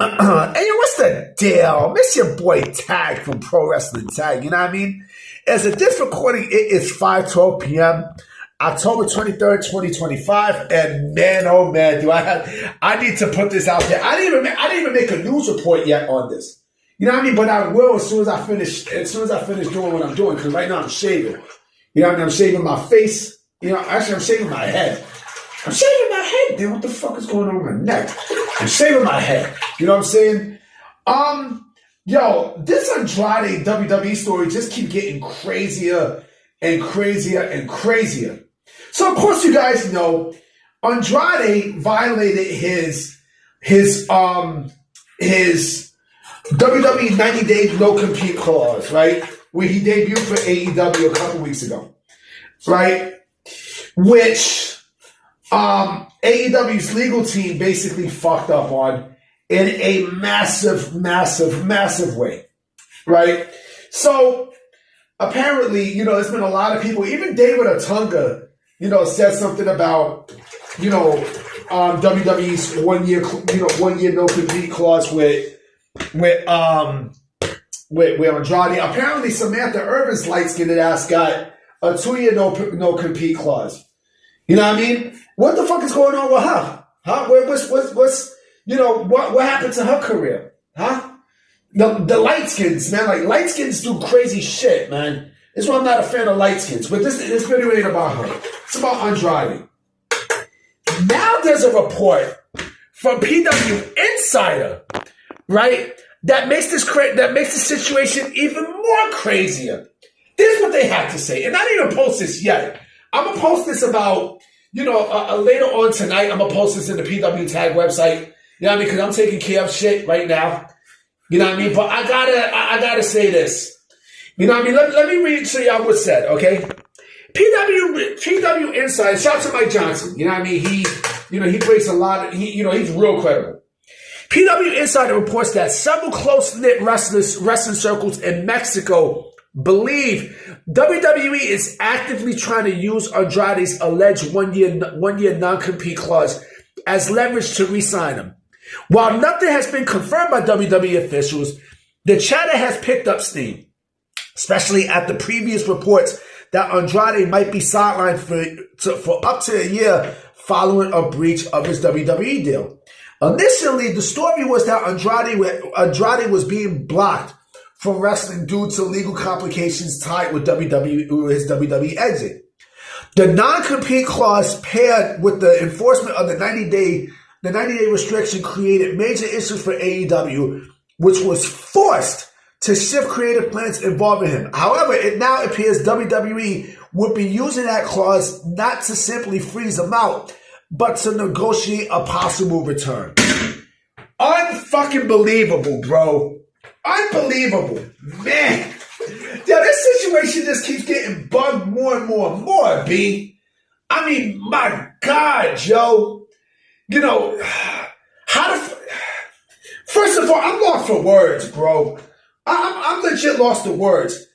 Hey, what's the deal? Miss your boy Tag from Pro Wrestling Tag. You know what I mean? As of this recording, it is 5:12 p.m. October 23rd, 2025. And man, oh man, I need to put this out there. I didn't even make a news report yet on this. You know what I mean? But I will as soon as I finish doing what I'm doing, because right now I'm shaving. You know what I mean? I'm shaving my face. You know, actually I'm shaving my head. I'm shaving my head, dude. What the fuck is going on with my neck? I'm shaving my head. You know what I'm saying? Yo, this Andrade WWE story just keep getting crazier and crazier and crazier. So of course you guys know Andrade violated his WWE 90-day no-compete clause, right? Where he debuted for AEW a couple weeks ago, right? Which AEW's legal team basically fucked up on in a massive, massive, massive way, right? So apparently, you know, there's been a lot of people, even David Otunga, you know, said something about, you know, WWE's one year no compete clause with Andrade. Apparently, Samantha Irvin's light-skinned ass got a 2-year no compete clause. You know what I mean? What the fuck is going on with her? Huh? What's you know, what happened to her career? Huh? The light-skins, man. Like, light-skins do crazy shit, man. That's why I'm not a fan of light-skins. But this video ain't about her. It's about Andrade. Now there's a report from PW Insider, right? That makes the situation even more crazier. This is what they have to say. And I didn't even post this yet. I'm going to post this about, you know, later on tonight. I'm going to post this in the PW Tag website. You know what I mean? Because I'm taking care of shit right now. You know what I mean? But I gotta say this. You know what I mean? Let me read to y'all what's said, okay? PW Insider, shout out to Mike Johnson. You know what I mean? He breaks a lot of, he's real credible. PW Insider reports that several close-knit wrestling circles in Mexico believe WWE is actively trying to use Andrade's alleged one-year non-compete clause as leverage to re-sign him. While nothing has been confirmed by WWE officials, the chatter has picked up steam, especially after previous reports that Andrade might be sidelined for up to a year following a breach of his WWE deal. Initially, the story was that Andrade was being blocked from wrestling due to legal complications tied with his WWE exit. The non-compete clause paired with the enforcement of the 90-day restriction created major issues for AEW, which was forced to shift creative plans involving him. However, it now appears WWE would be using that clause not to simply freeze him out, but to negotiate a possible return. Unfucking believable, bro. Unbelievable. Man. Yo, this situation just keeps getting bugged more and more and more, B. I mean, my God, Joe. You know, first of all, I'm lost for words, bro. I'm legit lost for words.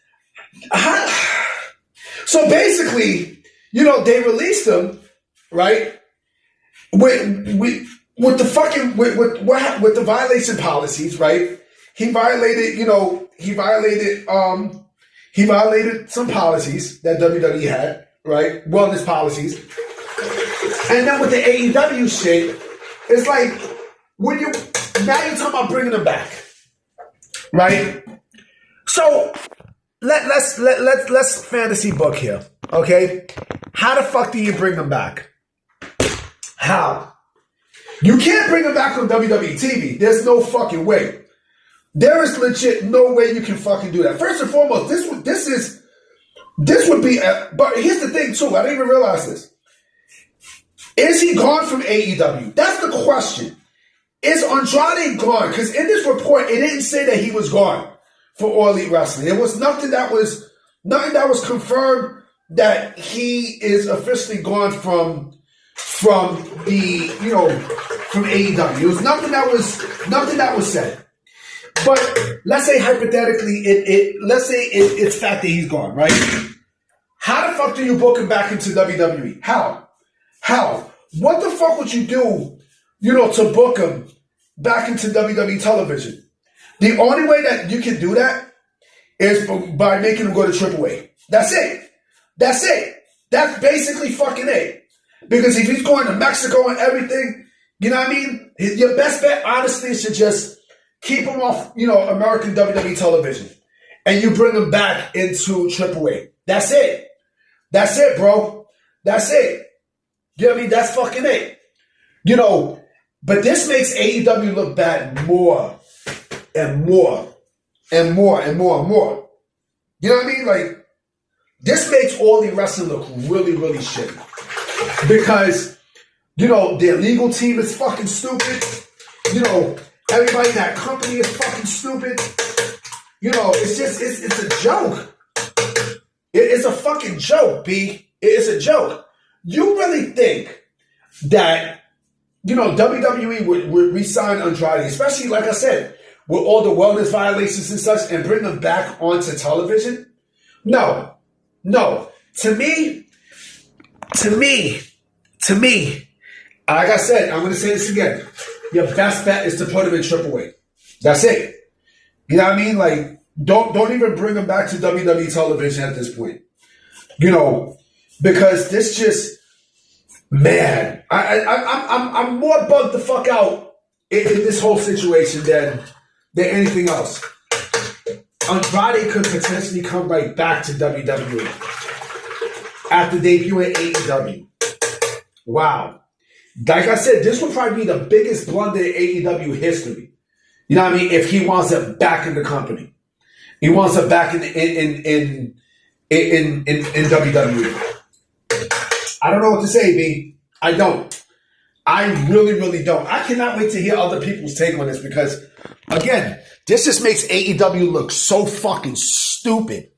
So basically, you know, they released him, right? With the violation policies, right? He violated some policies that WWE had, right? Wellness policies. And then with the AEW shit, it's like now you're talking about bringing them back, right? So let's fantasy book here, okay? How the fuck do you bring them back? How? You can't bring them back on WWE TV. There's no fucking way. There is legit no way you can fucking do that. First and foremost, this would be. But here's the thing too. I didn't even realize this. Is he gone from AEW? That's the question. Is Andrade gone? Because in this report, it didn't say that he was gone for All Elite Wrestling. There was nothing that was confirmed that he is officially gone from AEW. There was nothing that was said. But let's say hypothetically, let's say it's fact that he's gone, right? How the fuck do you book him back into WWE? How? What the fuck would you do, you know, to book him, back into WWE television. The only way that you can do that is by making him go to AAA. That's it. That's it. That's basically fucking it. Because if he's going to Mexico and everything, you know what I mean? Your best bet, honestly, is to just keep him off, American WWE television. And you bring him back into AAA. That's it. That's it, bro. That's it. You know what I mean? That's fucking it. But this makes AEW look bad more and more and more and more and more. You know what I mean? Like, this makes all the wrestling look really, really shitty. Because, their legal team is fucking stupid. Everybody in that company is fucking stupid. It's a joke. It's a fucking joke, B. It's a joke. You really think that, WWE would re-sign Andrade, especially, like I said, with all the wellness violations and such, and bring them back onto television? No. To me, like I said, I'm going to say this again. Your best bet is to put him in AAA. That's it. You know what I mean? Like, don't even bring him back to WWE television at this point. Because this just, man, I'm more bugged the fuck out in this whole situation than anything else. Andrade could potentially come right back to WWE after debuting AEW. Wow. Like I said, this would probably be the biggest blunder in AEW history. You know what I mean? If he wants it back in the company. He wants it back in WWE. I don't know what to say, B. I don't. I really, really don't. I cannot wait to hear other people's take on this because, again, this just makes AEW look so fucking stupid.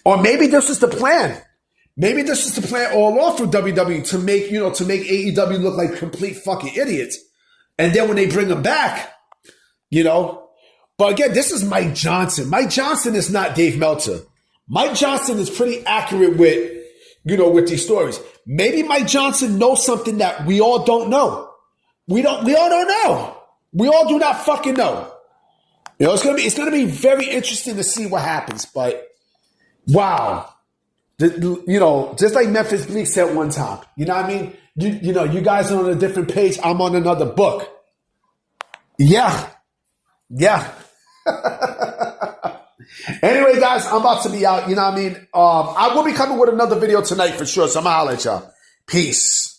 Or maybe this is the plan. Maybe this is the plan all off for WWE to make AEW look like complete fucking idiots. And then when they bring them back, But again, this is Mike Johnson. Mike Johnson is not Dave Meltzer. Mike Johnson is pretty accurate with these stories. Maybe Mike Johnson knows something that we all don't know. We all don't know. We all do not fucking know. It's gonna be very interesting to see what happens. But wow, just like Memphis Bleak said one time. You know what I mean? You guys are on a different page. I'm on another book. Yeah. Anyway, guys, I'm about to be out. You know what I mean? I will be coming with another video tonight for sure. So I'm gonna holler at y'all. Peace.